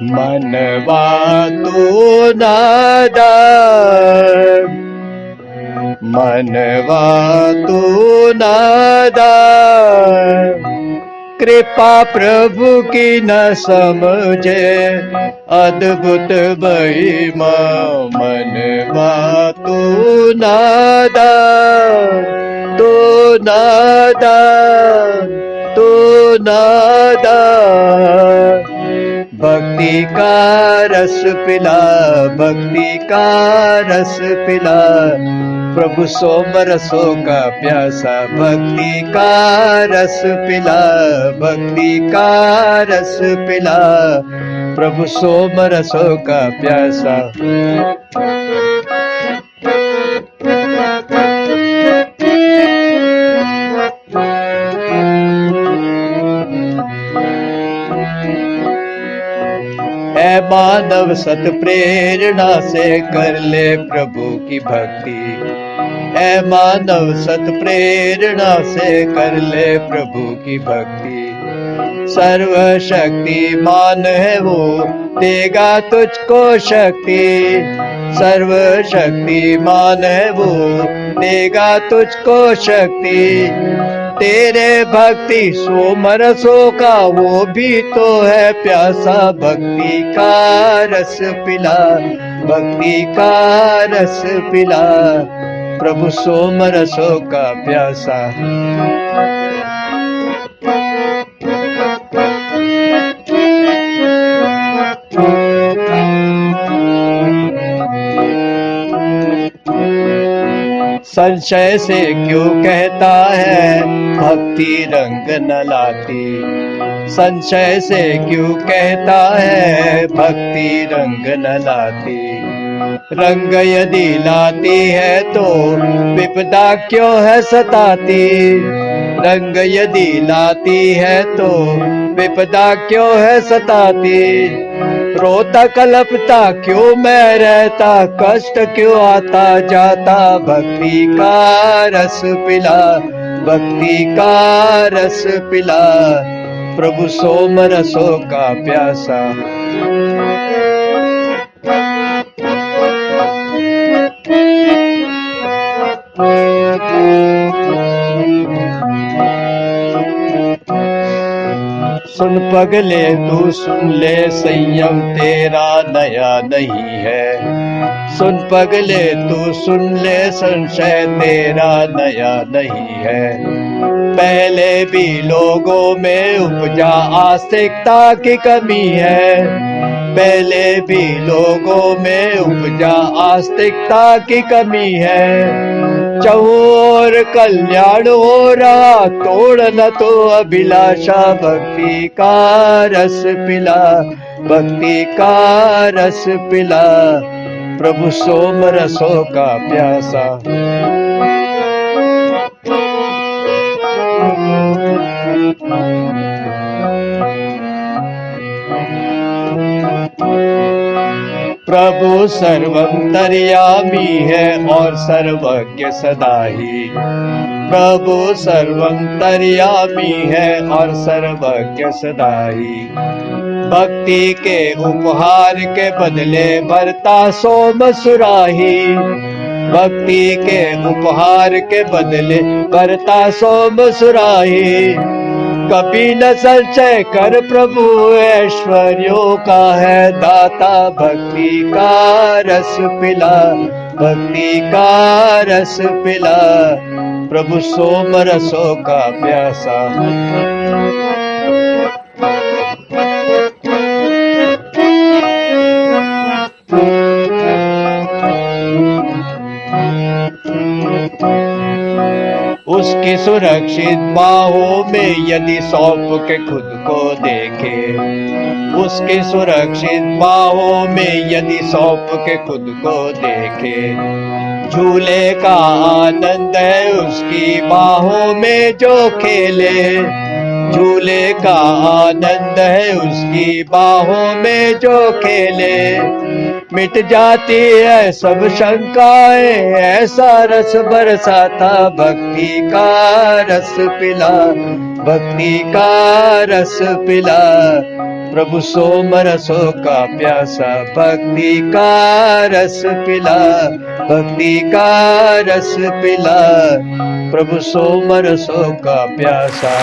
मनवा तू नादान, मनवा तू नादान, कृपा प्रभु की न समझे अद्भुत महिमा। मनवा तू नादान, तू नादान, तू नादान। भक्ति का रस पिला, भक्ति का रस पिला, प्रभु सोमरसों का प्यासा। भक्ति का रस पिला, भक्ति का रस पिला, प्रभु सोमरसों का प्यासा। ऐ मानव सत प्रेरणा से कर ले प्रभु की भक्ति। ऐ मानव सत प्रेरणा से कर ले प्रभु की भक्ति। सर्वशक्तिमान है वो, देगा तुझको शक्ति। सर्वशक्तिमान है वो, देगा तुझको शक्ति। तेरे भक्ति सोमरसों का वो भी तो है प्यासा। भक्ति का रस पिला, भक्ति का रस पिला, प्रभु सोमरसों का प्यासा। संशय से क्यों कहता है भक्ति रंग न लाती। संशय से क्यों कहता है भक्ति रंग न लाती। रंग यदि लाती है तो विपदा क्यों है सताती। रंग यदि लाती है तो विपदा क्यों है सताती। रोता कलपता क्यों मैं रहता, कष्ट क्यों आता जाता। भक्ति का रस पिला, भक्ति का रस पिला, प्रभु सोमरसों का प्यासा। सुन पगले तू सुन ले, संयम तेरा नया नहीं है। सुन पगले तू सुन ले, संशय तेरा नया नहीं है। पहले भी लोगों में उपजा आस्तिकता की कमी है। पहले भी लोगों में उपजा आस्तिकता की कमी है। चौर कल्याण हो रहा, तोड़ न तो अभिलाषा। भक्ति का रस पिला, भक्ति का रस पिला, प्रभु सोमरसों का प्यासा। प्रभु सर्वंतर्यामी है और सर्वज्ञ सदा ही। प्रभु सर्वंतर्यामी है और सर्वज्ञ सदा ही। भक्ति के उपहार के बदले भरता सोम सुराही। भक्ति के उपहार के बदले भरता सोम सुराही। कभी न संचय कर प्रभु, ऐश्वर्यों का है दाता। भक्ति का रस पिला, भक्ति का रस पिला, प्रभु सोमरसों का प्यासा। उसकी सुरक्षित बाहों में यदि सौंप के खुद को देखे। उसकी सुरक्षित बाहों में यदि सौंप के खुद को देखे। झूले का आनंद है उसकी बाहों में जो खेले। झूले का आनंद है उसकी बाहों में जो खेले। मिट जाती है सब शंकाएं, ऐसा रस बरसाता भक्ति का रस पिला, भक्ति का रस पिला। प्रभु सोम रसों का प्यासा, भक्ति का रस पिला, भक्ति का रस पिला। प्रभु सोम रसों का प्यासा।